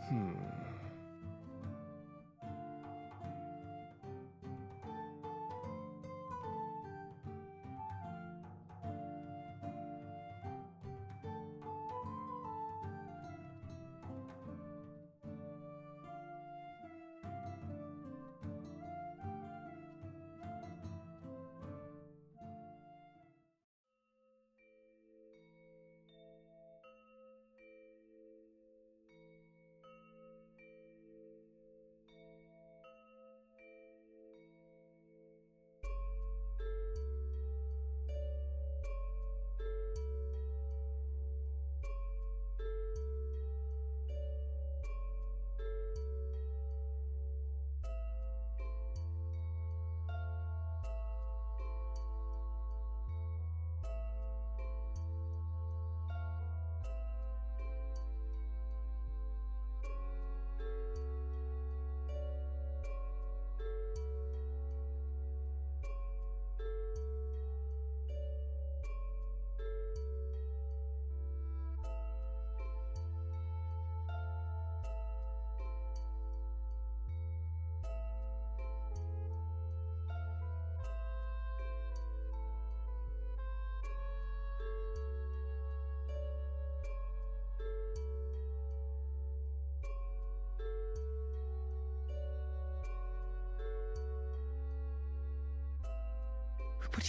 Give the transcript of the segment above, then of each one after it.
What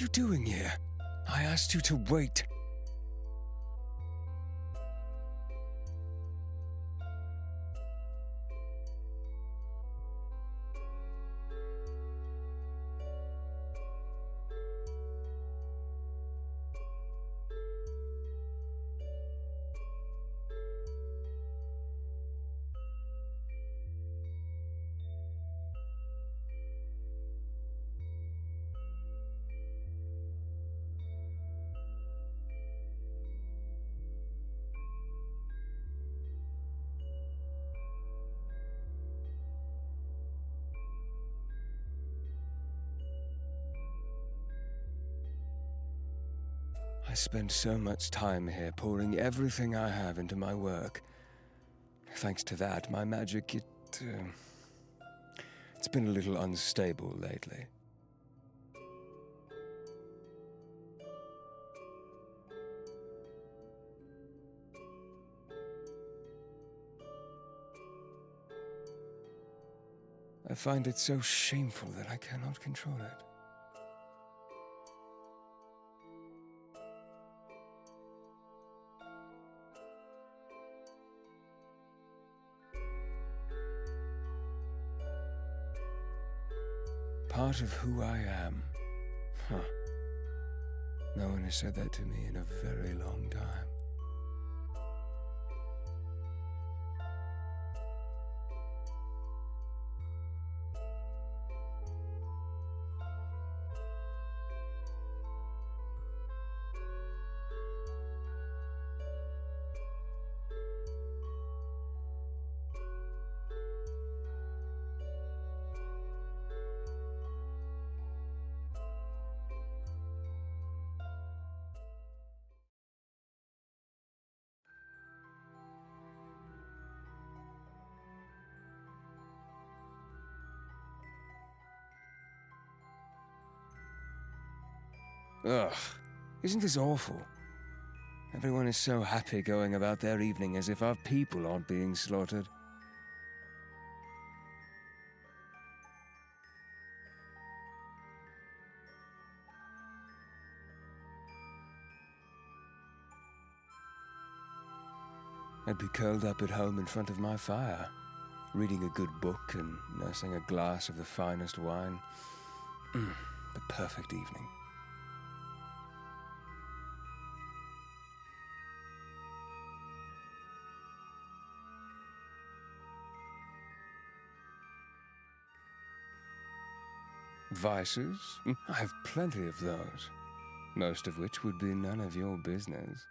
are you doing here? I asked you to wait. I spend so much time here pouring everything I have into my work. Thanks to that, my magic, it's been a little unstable lately. I find it so shameful that I cannot control it. Part of who I am. No one has said that to me in a very long time. Ugh, isn't this awful? Everyone is so happy going about their evening as if our people aren't being slaughtered. I'd be curled up at home in front of my fire, reading a good book and nursing a glass of the finest wine. The perfect evening. Vices? I have plenty of those, most of which would be none of your business.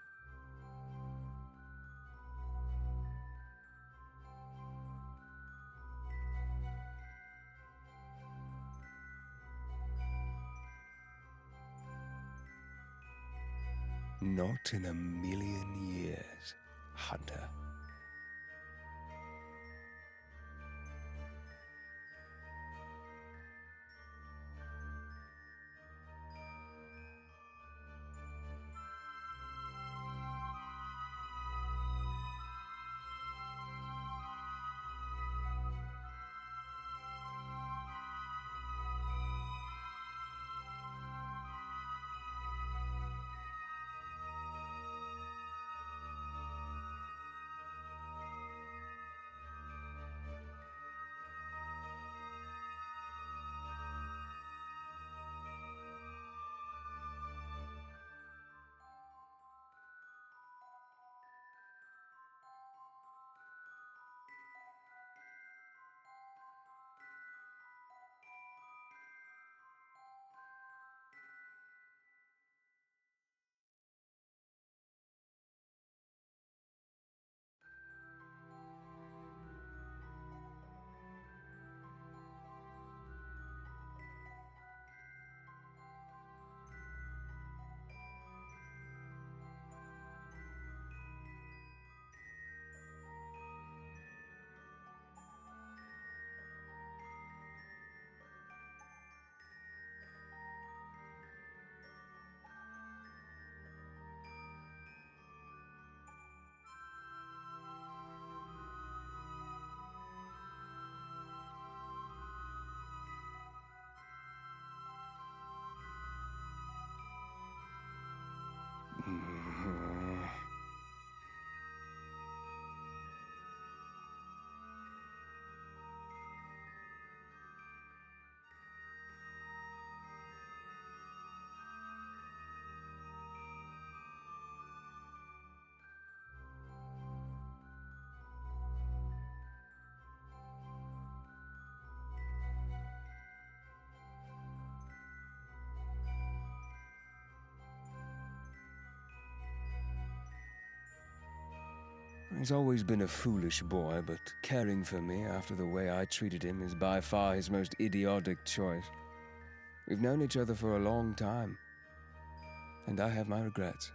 Not in a million years, Hunter. He's always been a foolish boy, but caring for me after the way I treated him is by far his most idiotic choice. We've known each other for a long time, and I have my regrets.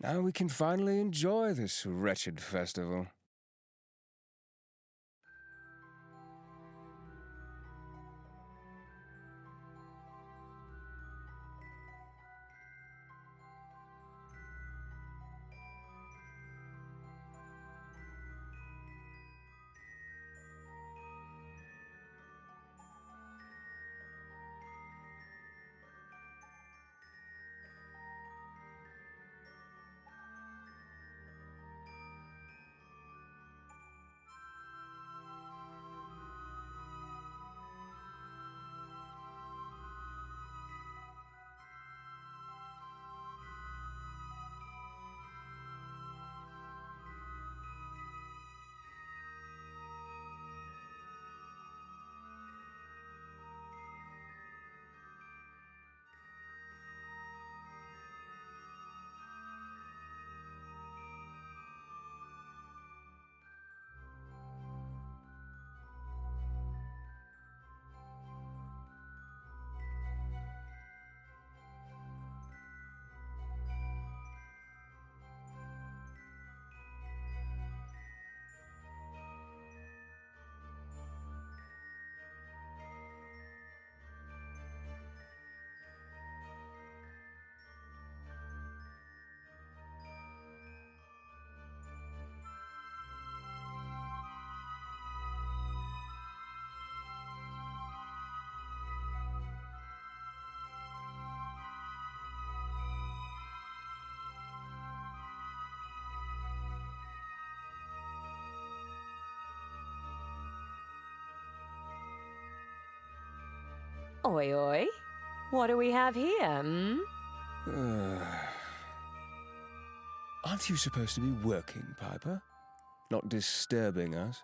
Now we can finally enjoy this wretched festival. Oi, oi. What do we have here, Aren't you supposed to be working, Piper? Not disturbing us?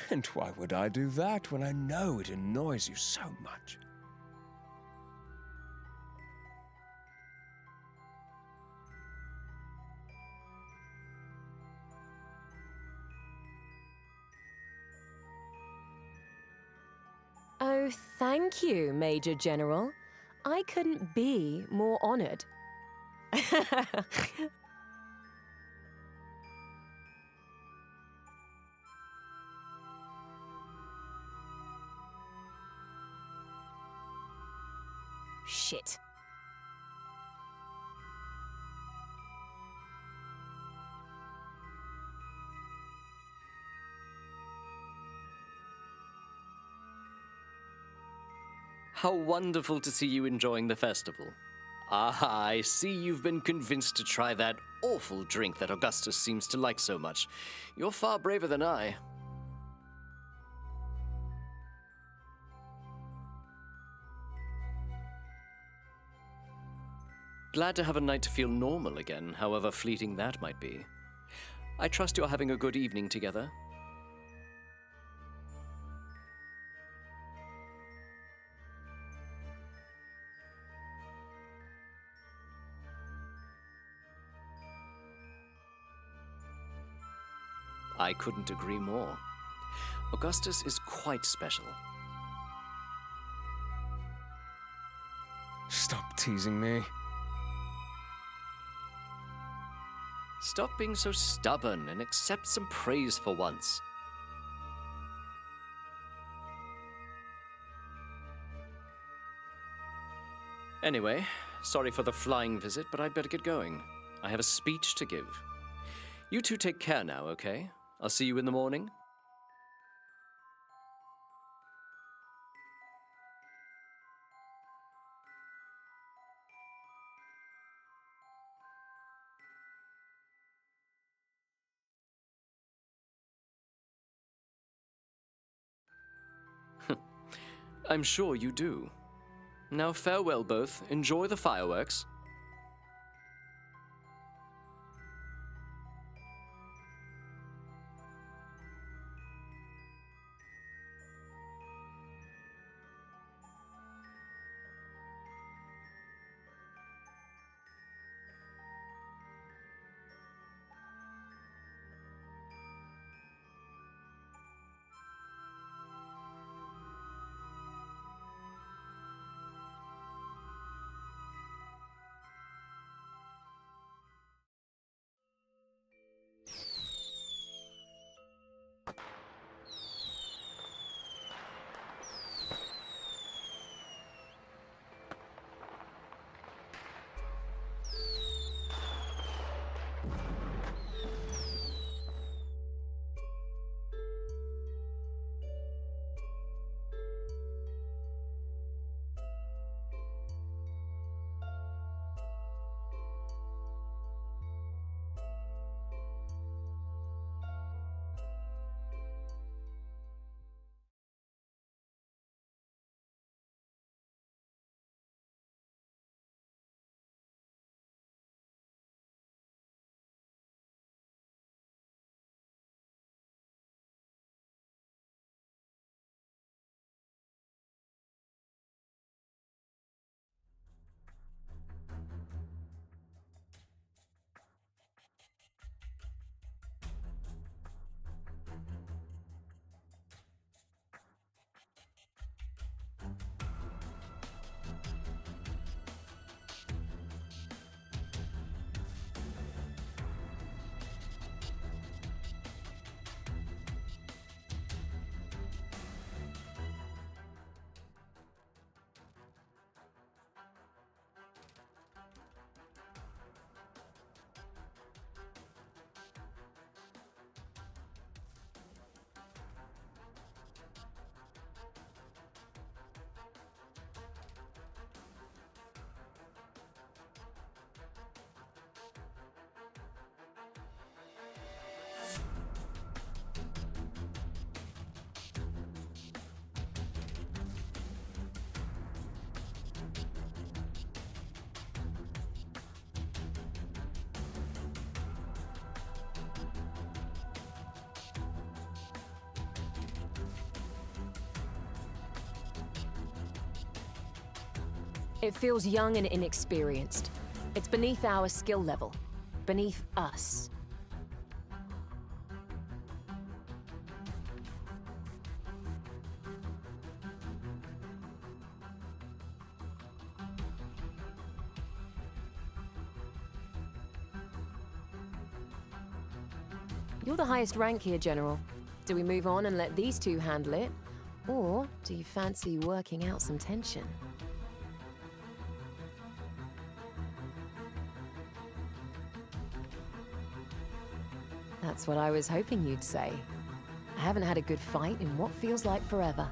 And why would I do that when I know it annoys you so much? Oh, thank you, Major General. I couldn't be more honored. Shit. How wonderful to see you enjoying the festival. Ah, I see you've been convinced to try that awful drink that Augustus seems to like so much. You're far braver than I. Glad to have a night to feel normal again, however fleeting that might be. I trust you're having a good evening together. I couldn't agree more. Augustus is quite special. Stop teasing me. Stop being so stubborn and accept some praise for once. Anyway, sorry for the flying visit, but I'd better get going. I have a speech to give. You two take care now, okay? I'll see you in the morning. I'm sure you do. Now farewell both. Enjoy the fireworks. It feels young and inexperienced. It's beneath our skill level. Beneath us. You're the highest rank here, General. Do we move on and let these two handle it? Or do you fancy working out some tension? That's what I was hoping you'd say. I haven't had a good fight in what feels like forever.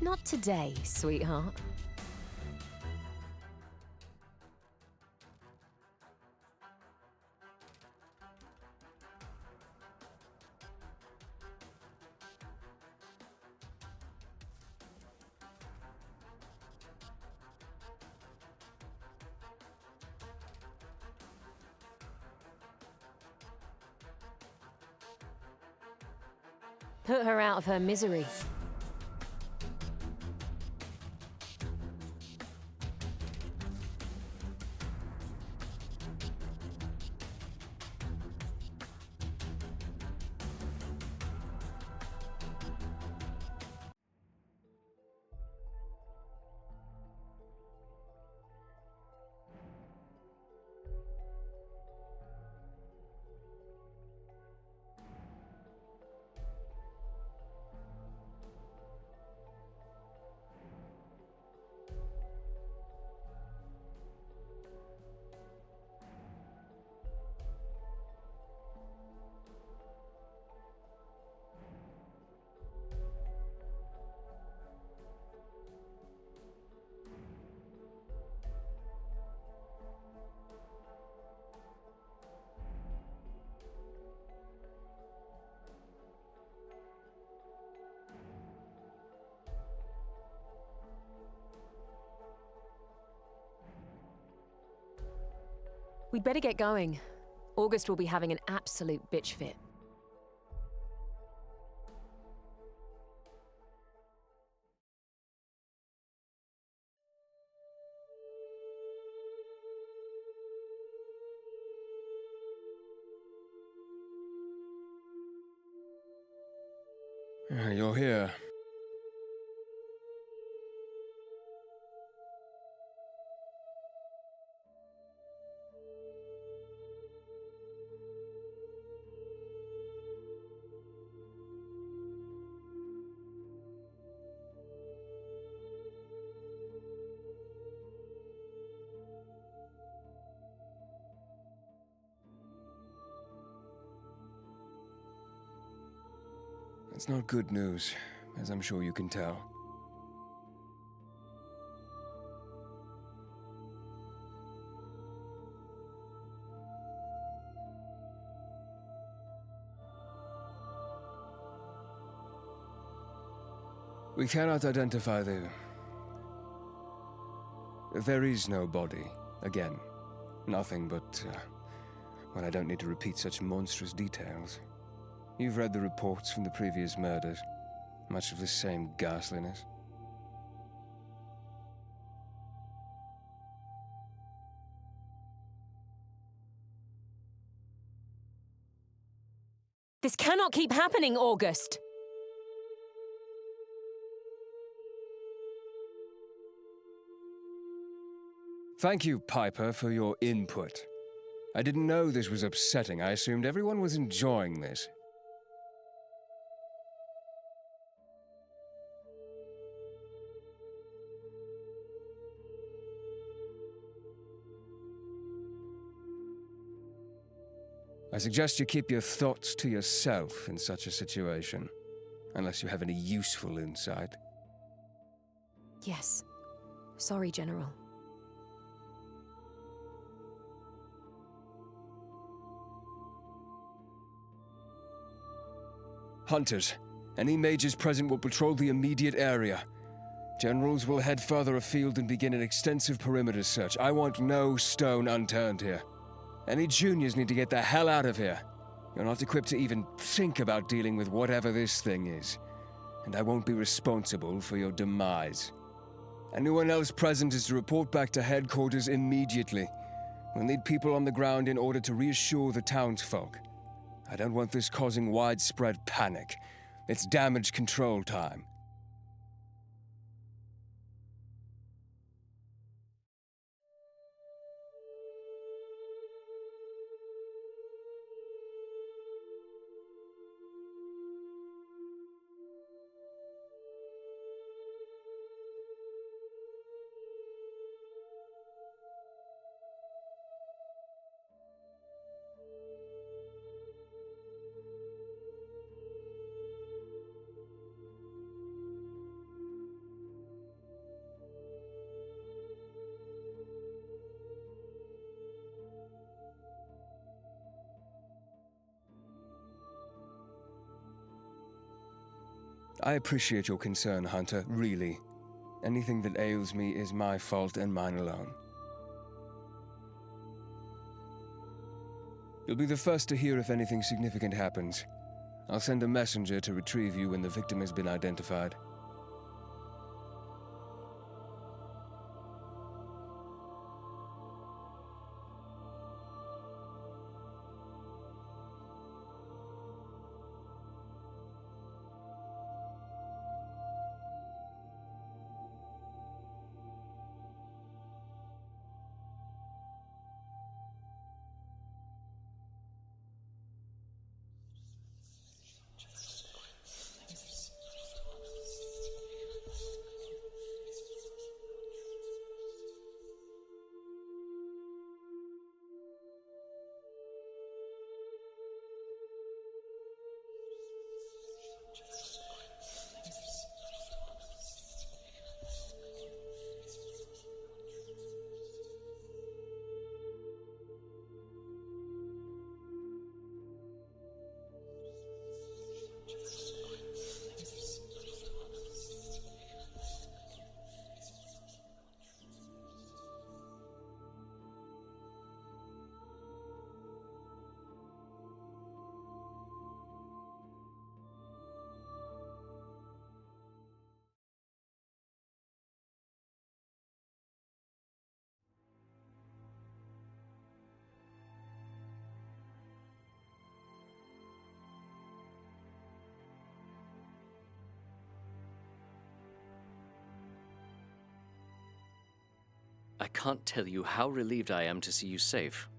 Not today, sweetheart. Put her out of her misery. We'd better get going. August will be having an absolute bitch fit. You're here. It's not good news, as I'm sure you can tell. We cannot identify the... There is no body. Again, nothing but... well, I don't need to repeat such monstrous details. You've read the reports from the previous murders. Much of the same ghastliness. This cannot keep happening, August! Thank you, Piper, for your input. I didn't know this was upsetting. I assumed everyone was enjoying this. I suggest you keep your thoughts to yourself in such a situation, unless you have any useful insight. Yes. Sorry, General. Hunters, any mages present will patrol the immediate area. Generals will head further afield and begin an extensive perimeter search. I want no stone unturned here. Any juniors need to get the hell out of here. You're not equipped to even think about dealing with whatever this thing is. And I won't be responsible for your demise. Anyone else present is to report back to headquarters immediately. We'll need people on the ground in order to reassure the townsfolk. I don't want this causing widespread panic. It's damage control time. I appreciate your concern, Hunter, really. Anything that ails me is my fault and mine alone. You'll be the first to hear if anything significant happens. I'll send a messenger to retrieve you when the victim has been identified. I can't tell you how relieved I am to see you safe.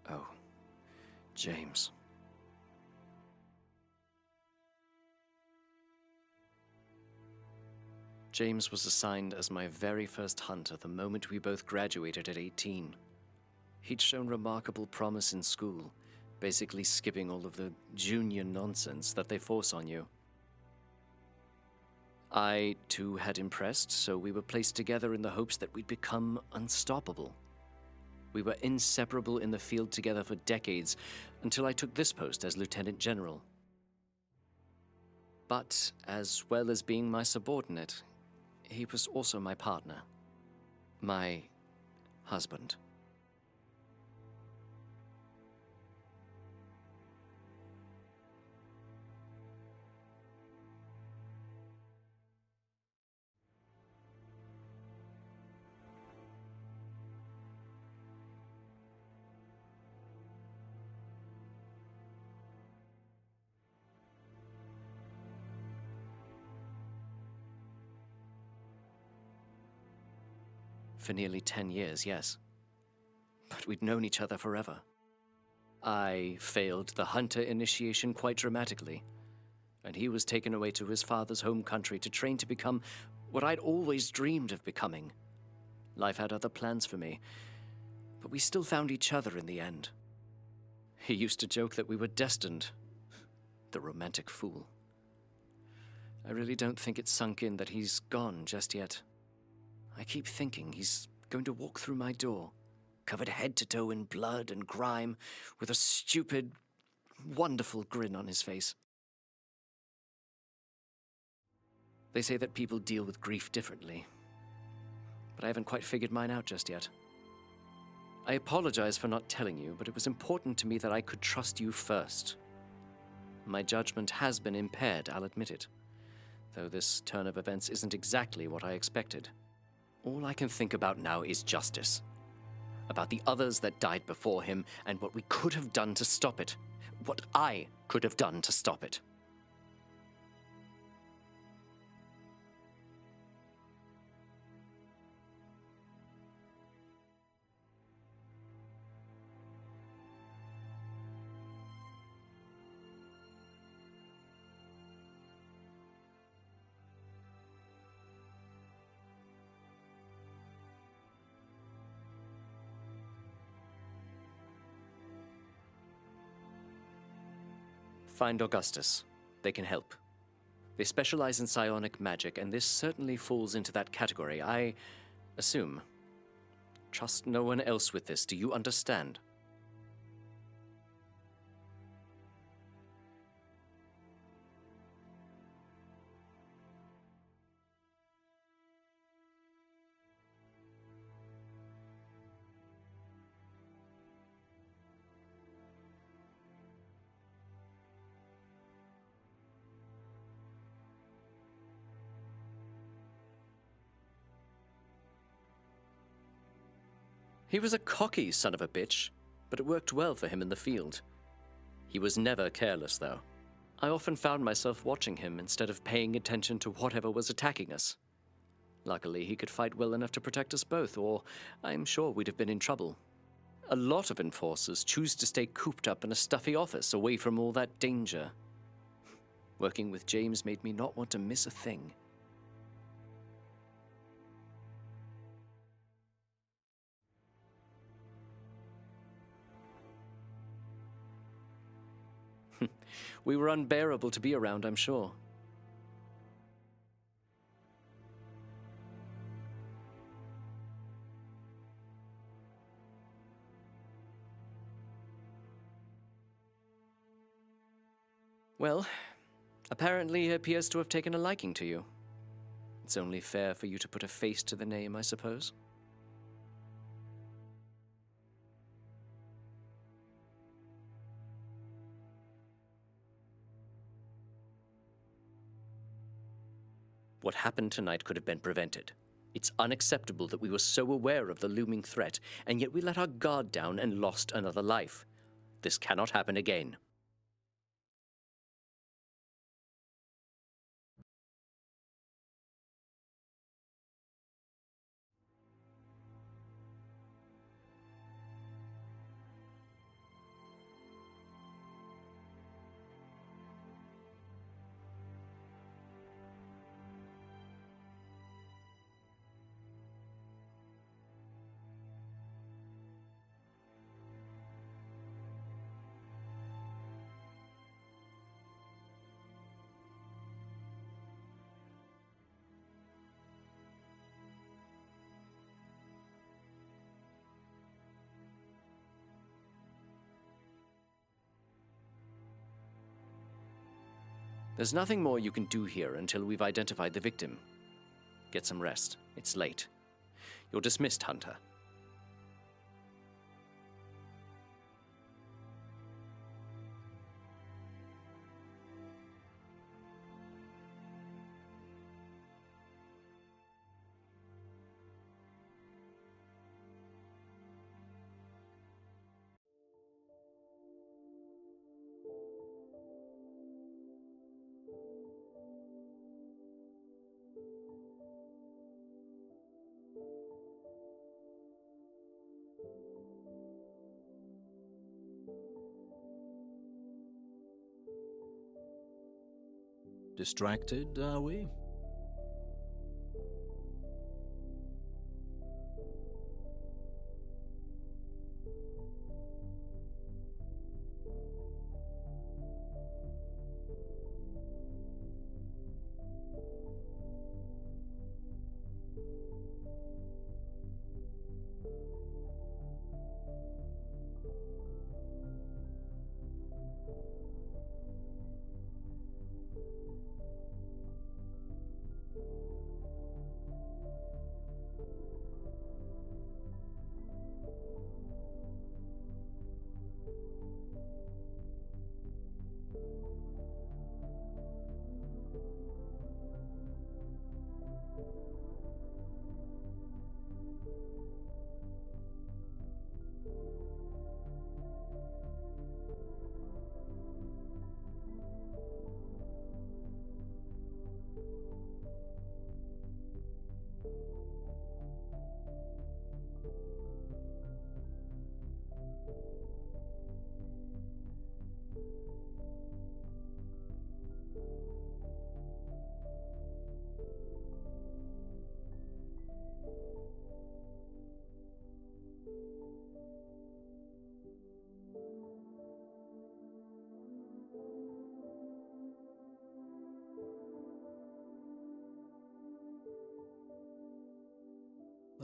Oh, James. James was assigned as my very first hunter the moment we both graduated at 18. He'd shown remarkable promise in school, basically skipping all of the junior nonsense that they force on you. I, too, had impressed, so we were placed together in the hopes that we'd become unstoppable. We were inseparable in the field together for decades, until I took this post as Lieutenant General. But, as well as being my subordinate, he was also my partner. My husband. For nearly 10 years, yes. But we'd known each other forever. I failed the hunter initiation quite dramatically, and he was taken away to his father's home country to train to become what I'd always dreamed of becoming. Life had other plans for me, but we still found each other in the end. He used to joke that we were destined. The romantic fool. I really don't think it's sunk in that he's gone just yet. I keep thinking he's going to walk through my door, covered head to toe in blood and grime, with a stupid, wonderful grin on his face. They say that people deal with grief differently, but I haven't quite figured mine out just yet. I apologize for not telling you, but it was important to me that I could trust you first. My judgment has been impaired, I'll admit it, though this turn of events isn't exactly what I expected. All I can think about now is justice. About the others that died before him and what we could have done to stop it. What I could have done to stop it. Find Augustus. They can help. They specialize in psionic magic, and this certainly falls into that category, I assume. Trust no one else with this, do you understand? He was a cocky son of a bitch, but it worked well for him in the field. He was never careless, though. I often found myself watching him instead of paying attention to whatever was attacking us. Luckily, he could fight well enough to protect us both, or I'm sure we'd have been in trouble. A lot of enforcers choose to stay cooped up in a stuffy office away from all that danger. Working with James made me not want to miss a thing. We were unbearable to be around, I'm sure. Well, apparently he appears to have taken a liking to you. It's only fair for you to put a face to the name, I suppose. What happened tonight could have been prevented. It's unacceptable that we were so aware of the looming threat, and yet we let our guard down and lost another life. This cannot happen again. There's nothing more you can do here until we've identified the victim. Get some rest. It's late. You're dismissed, Hunter. Distracted, are we?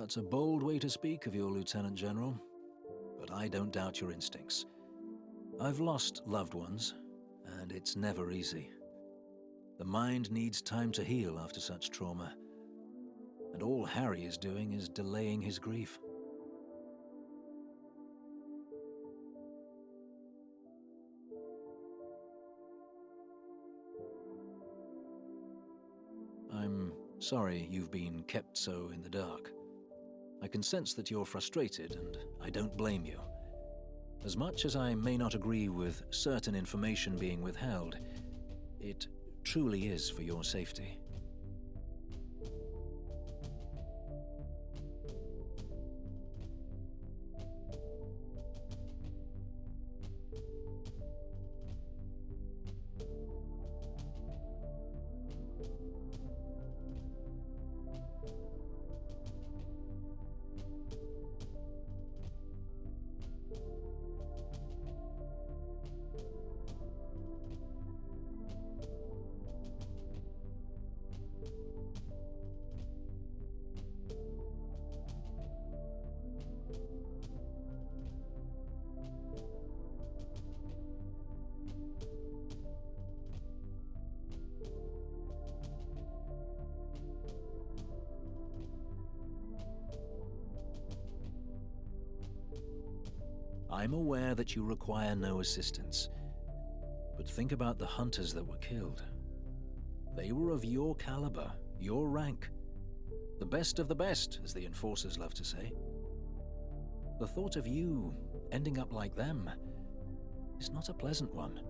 That's a bold way to speak of your Lieutenant General, but I don't doubt your instincts. I've lost loved ones, and it's never easy. The mind needs time to heal after such trauma, and all Harry is doing is delaying his grief. I'm sorry you've been kept so in the dark. I can sense that you're frustrated, and I don't blame you. As much as I may not agree with certain information being withheld, it truly is for your safety. I'm aware that you require no assistance, but think about the hunters that were killed. They were of your caliber, your rank. The best of the best, as the enforcers love to say. The thought of you ending up like them is not a pleasant one.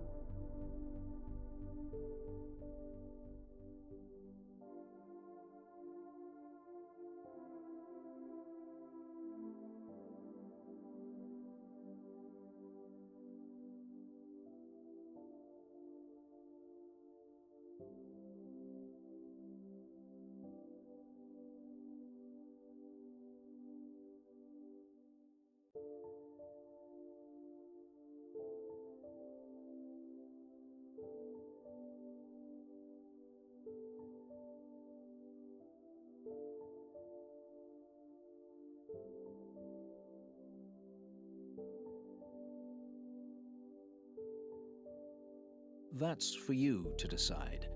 That's for you to decide.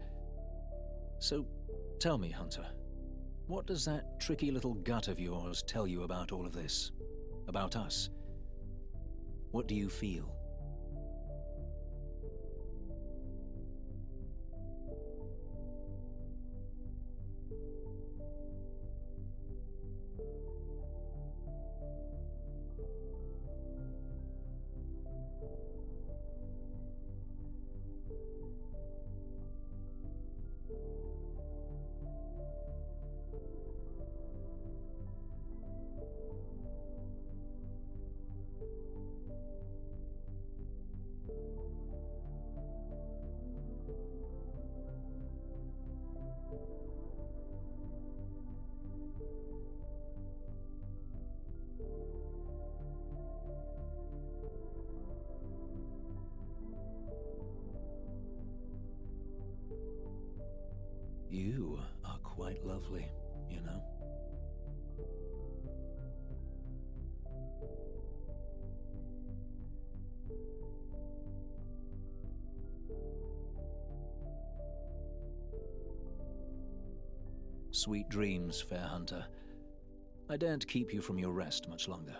So, tell me, Hunter, what does that tricky little gut of yours tell you about all of this? About us? What do you feel? You are quite lovely, you know? Sweet dreams, fair hunter. I daren't keep you from your rest much longer.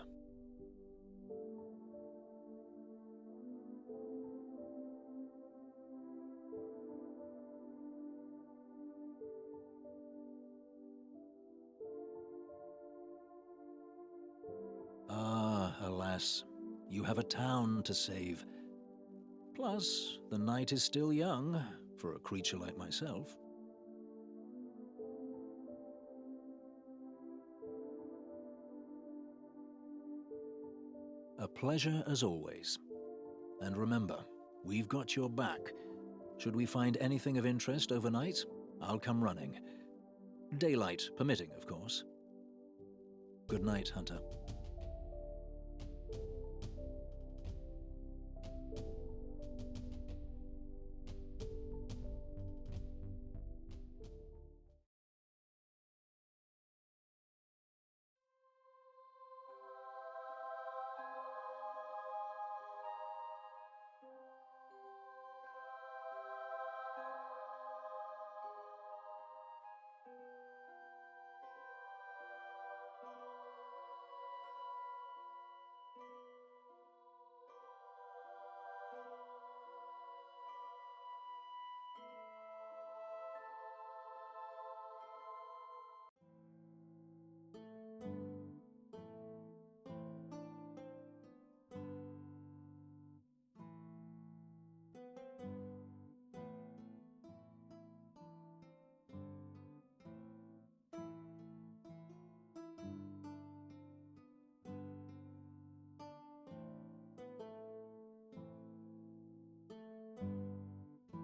Ah, alas, you have a town to save. Plus, the night is still young, for a creature like myself. A pleasure as always. And remember, we've got your back. Should we find anything of interest overnight, I'll come running. Daylight permitting, of course. Good night, Hunter.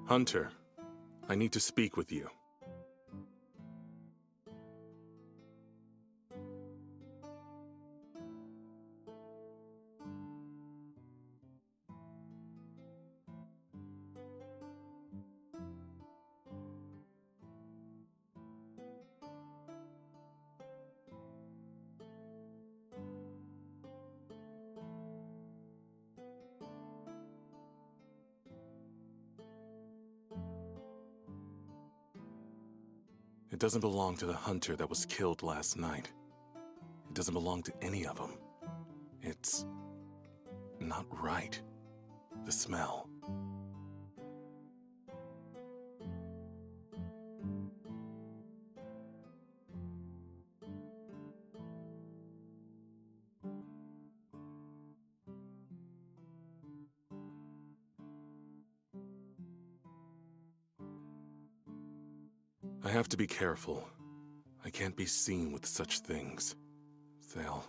Hunter, I need to speak with you. It doesn't belong to the hunter that was killed last night. It doesn't belong to any of them. It's not right. The smell. I have to be careful. I can't be seen with such things. They'll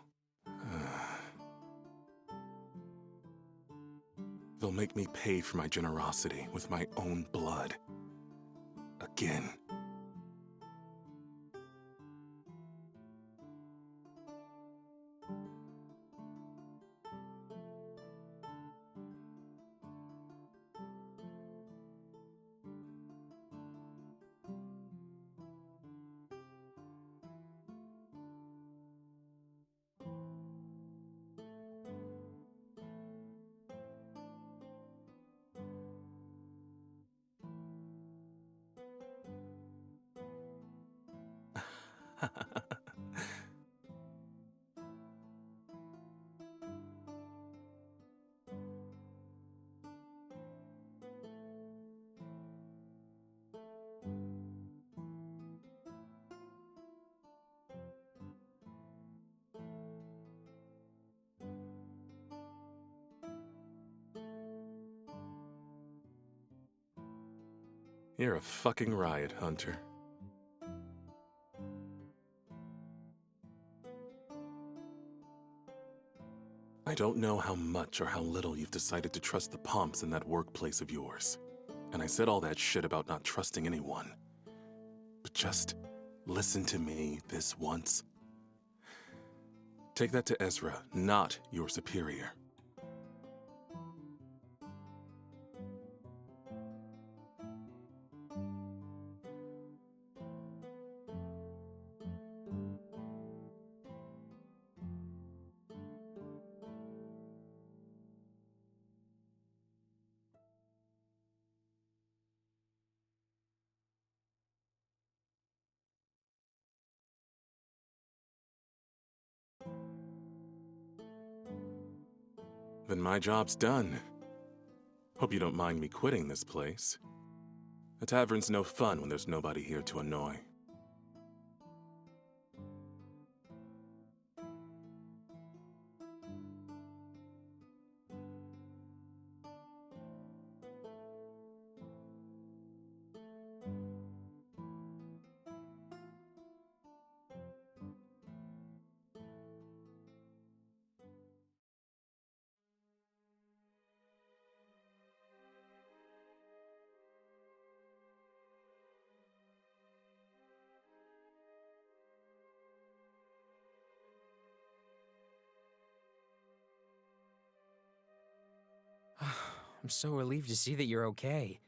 make me pay for my generosity with my own blood. Again. You're a fucking riot, Hunter. I don't know how much or how little you've decided to trust the Pomps in that workplace of yours. And I said all that shit about not trusting anyone. But just listen to me this once. Take that to Ezra, not your superior. Then my job's done. Hope you don't mind me quitting this place. The tavern's no fun when there's nobody here to annoy. I'm so relieved to see that you're okay.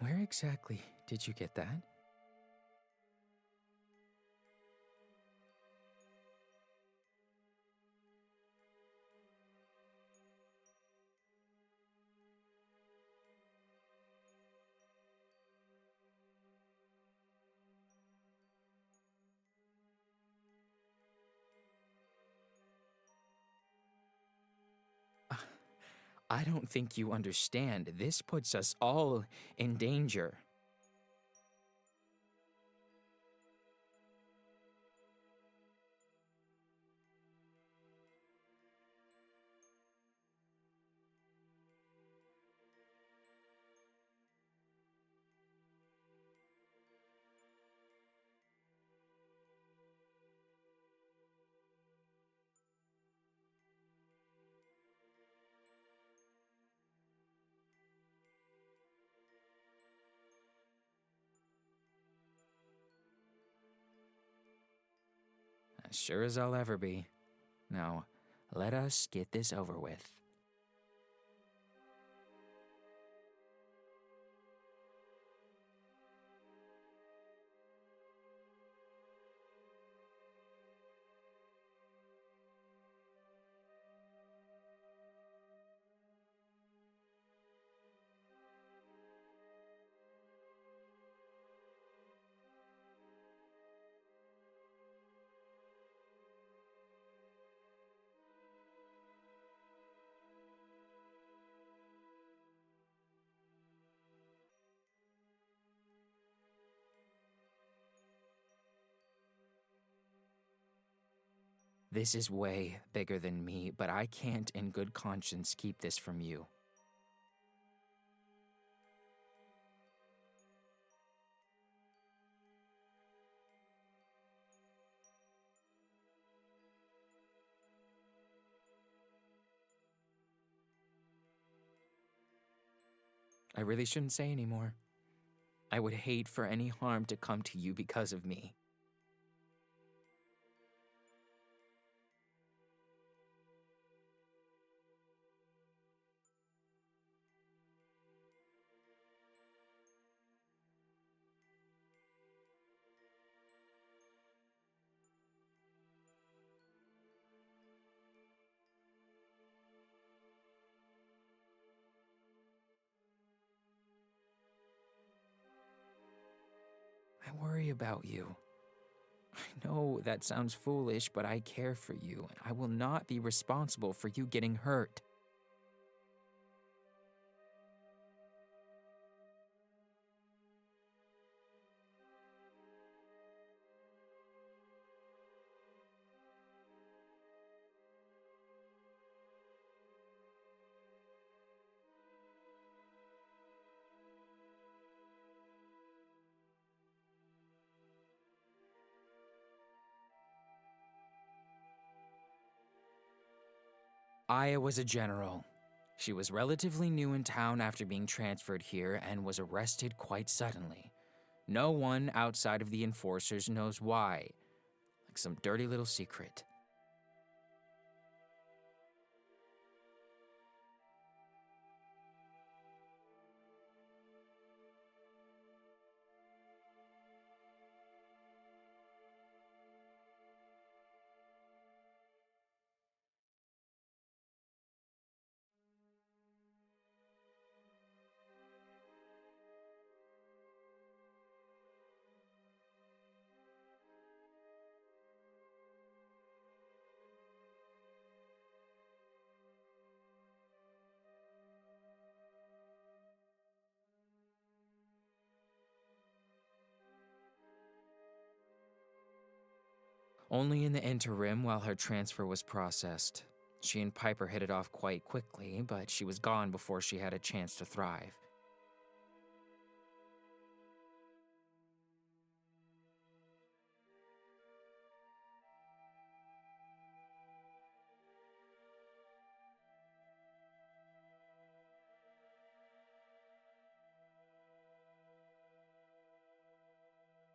Where exactly did you get that? I don't think you understand. This puts us all in danger. As sure as I'll ever be. Now, let us get this over with. This is way bigger than me, but I can't in good conscience keep this from you. I really shouldn't say anymore. I would hate for any harm to come to you because of me. I worry about you. I know that sounds foolish, but I care for you, and I will not be responsible for you getting hurt. Aya was a general. She was relatively new in town after being transferred here and was arrested quite suddenly. No one outside of the enforcers knows why. Like some dirty little secret. Only in the interim while her transfer was processed. She and Piper hit it off quite quickly, but she was gone before she had a chance to thrive.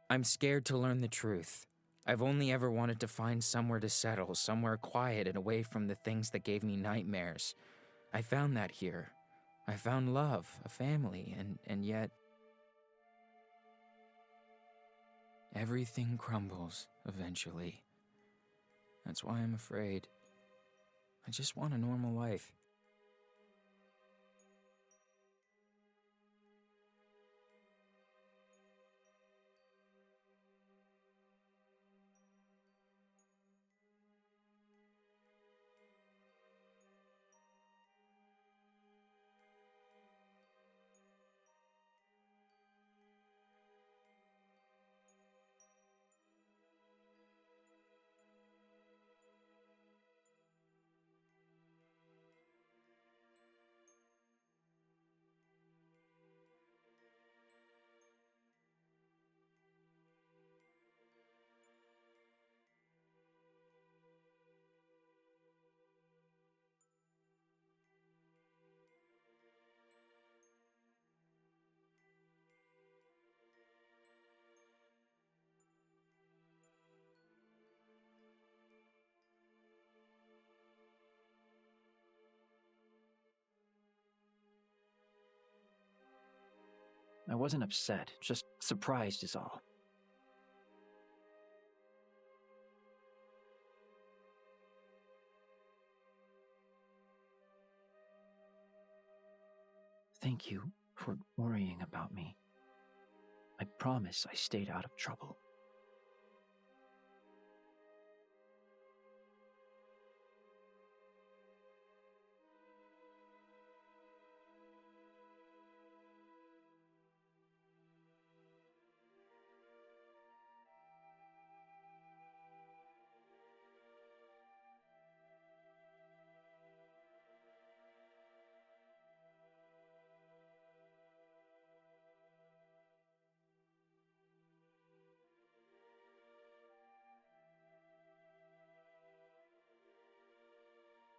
I'm scared to learn the truth. I've only ever wanted to find somewhere to settle, somewhere quiet and away from the things that gave me nightmares. I found that here. I found love, a family, and yet... everything crumbles, eventually. That's why I'm afraid. I just want a normal life. I wasn't upset, just surprised is all. Thank you for worrying about me. I promise I stayed out of trouble.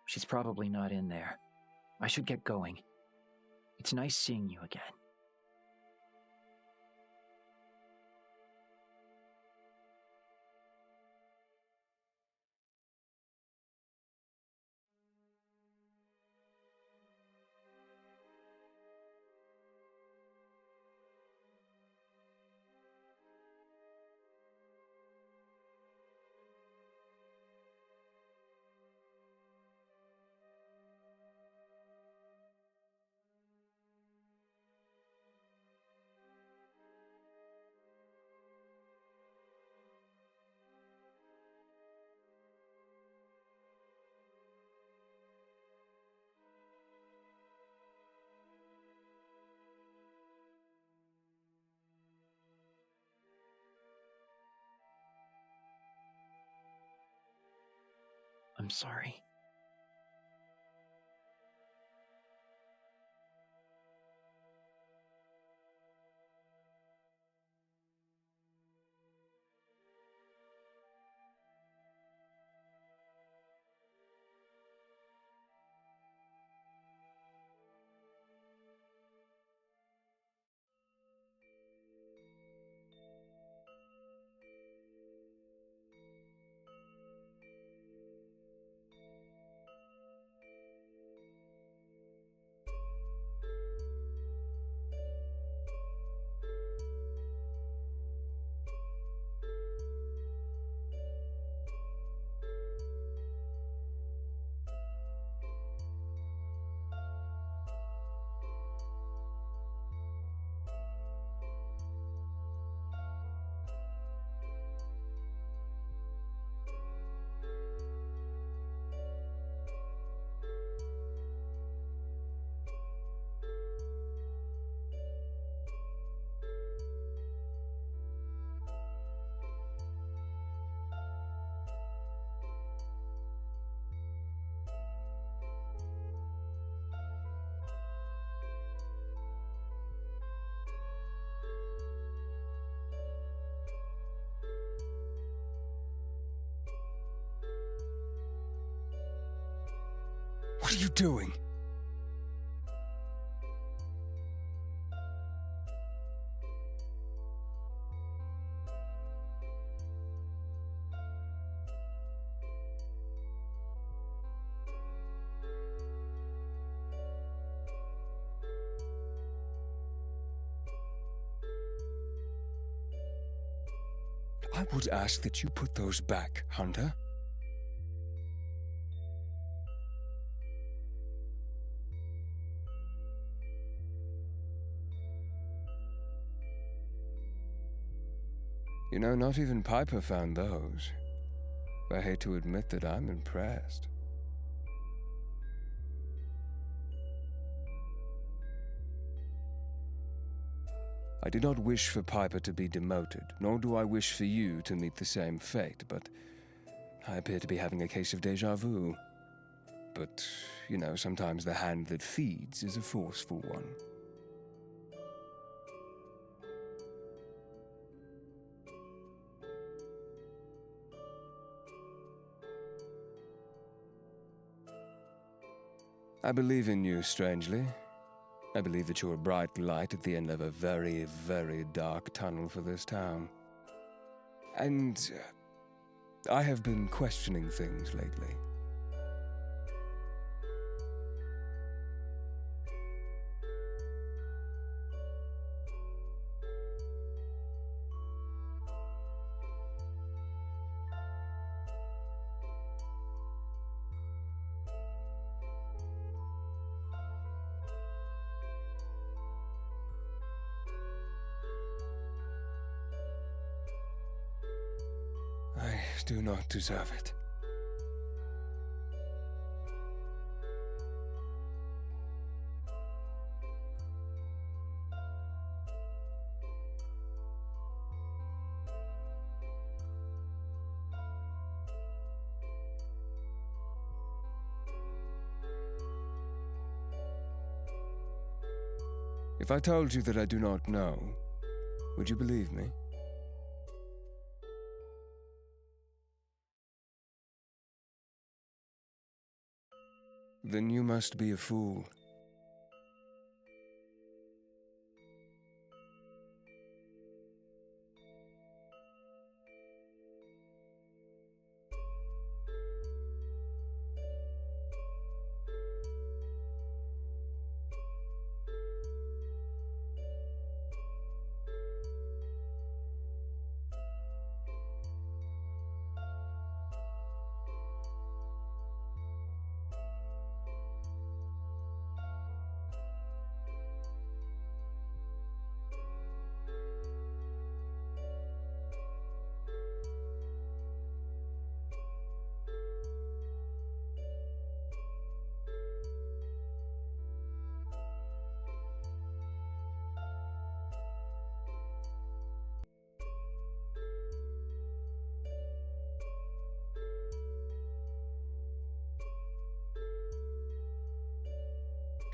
She's probably not in there. I should get going. It's nice seeing you again. I'm sorry. What are you doing? I would ask that you put those back, Hunter. You know, not even Piper found those. I hate to admit that I'm impressed. I do not wish for Piper to be demoted, nor do I wish for you to meet the same fate, but I appear to be having a case of déjà vu. But, you know, sometimes the hand that feeds is a forceful one. I believe in you, strangely. I believe that you're a bright light at the end of a very, very dark tunnel for this town. And I have been questioning things lately. do not deserve it. If I told you that I do not know, would you believe me? Then you must be a fool.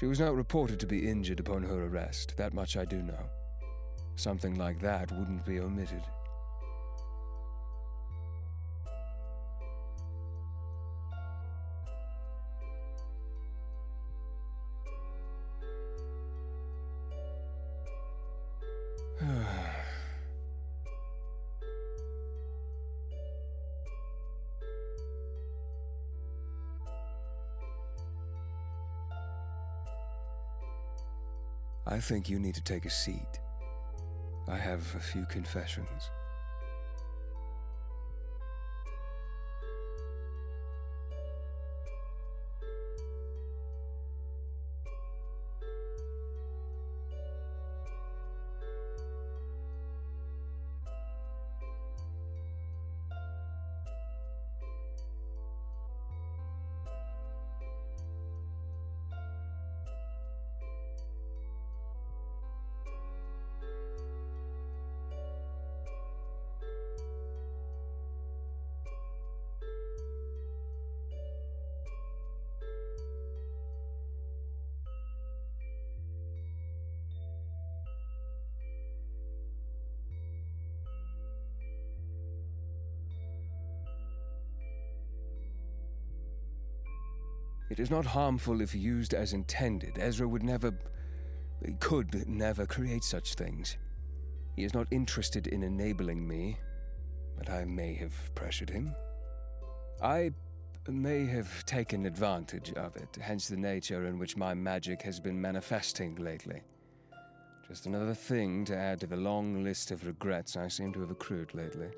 She was not reported to be injured upon her arrest, that much I do know. Something like that wouldn't be omitted. I think you need to take a seat. I have a few confessions. It is not harmful if used as intended. Ezra would could never create such things. He is not interested in enabling me, but I may have pressured him. I may have taken advantage of it, hence the nature in which my magic has been manifesting lately. Just another thing to add to the long list of regrets I seem to have accrued lately.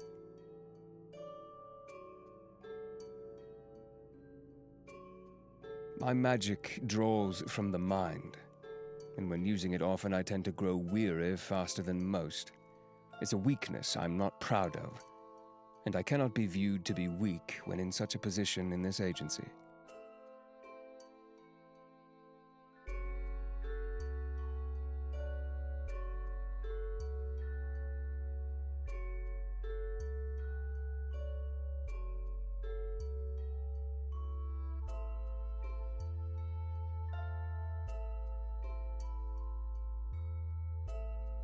My magic draws from the mind, and when using it often I tend to grow weary faster than most. It's a weakness I'm not proud of, and I cannot be viewed to be weak when in such a position in this agency.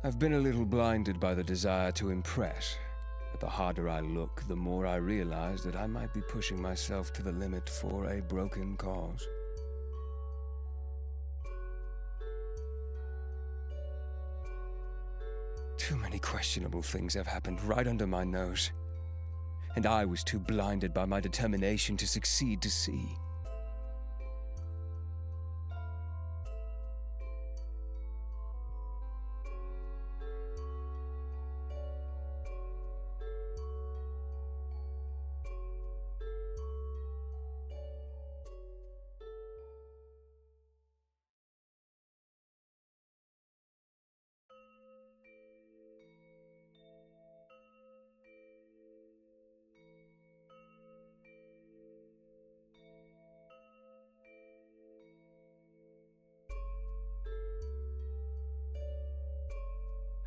I've been a little blinded by the desire to impress, but the harder I look, the more I realize that I might be pushing myself to the limit for a broken cause. Too many questionable things have happened right under my nose, and I was too blinded by my determination to succeed to see.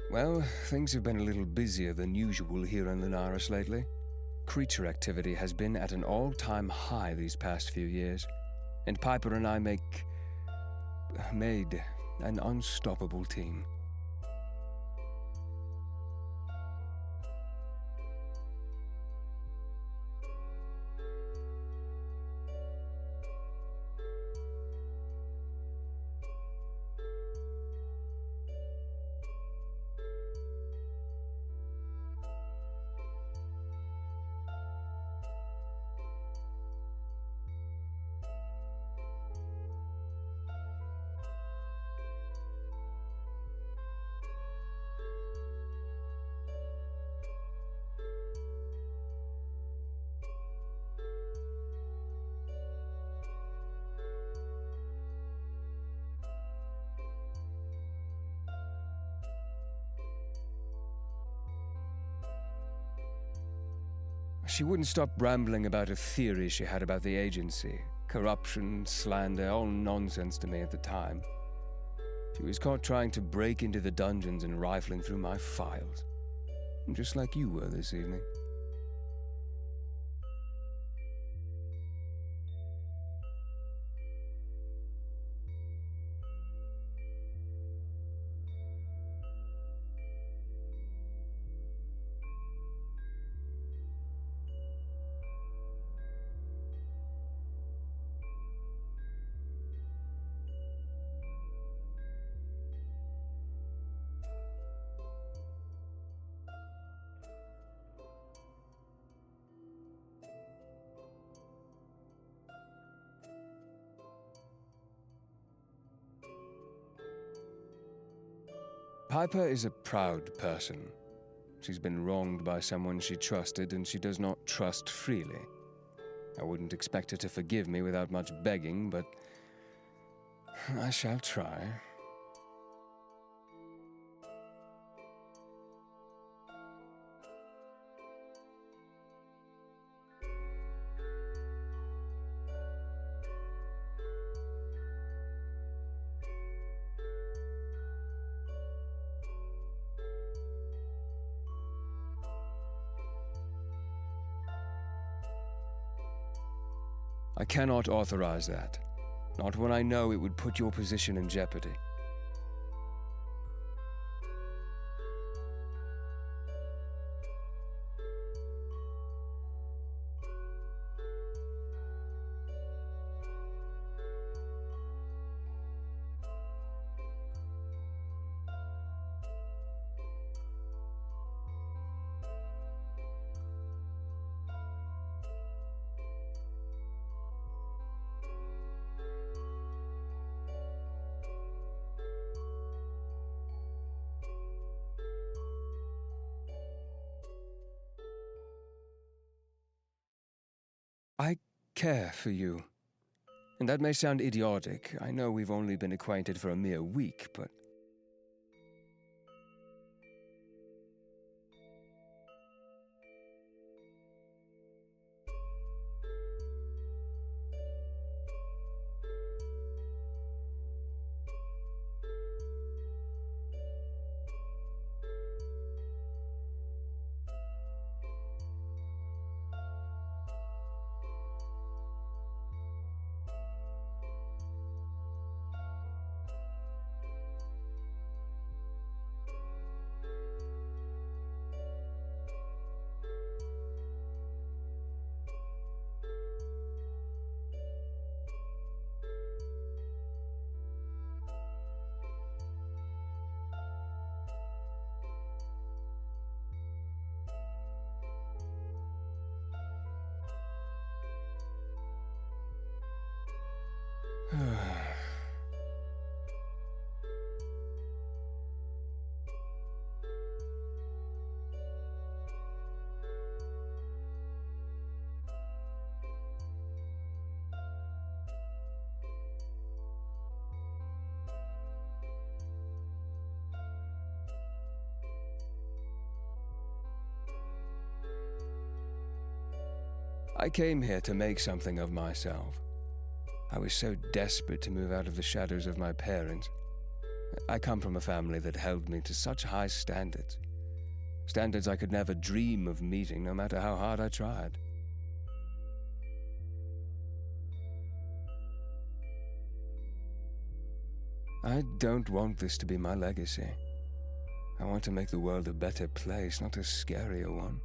Well, things have been a little busier than usual here in Lunaris lately. Creature activity has been at an all-time high these past few years, and Piper and I made an unstoppable team. She wouldn't stop rambling about a theory she had about the agency. Corruption, slander, all nonsense to me at the time. She was caught trying to break into the dungeons and rifling through my files. Just like you were this evening. Piper is a proud person. She's been wronged by someone she trusted, and she does not trust freely. I wouldn't expect her to forgive me without much begging, but I shall try. I cannot authorize that. Not when I know it would put your position in jeopardy. I care for you. And that may sound idiotic. I know we've only been acquainted for a mere week, but... I came here to make something of myself. I was so desperate to move out of the shadows of my parents, I come from a family that held me to such high standards. Standards I could never dream of meeting, no matter how hard I tried. I don't want this to be my legacy. I want to make the world a better place, not a scarier one.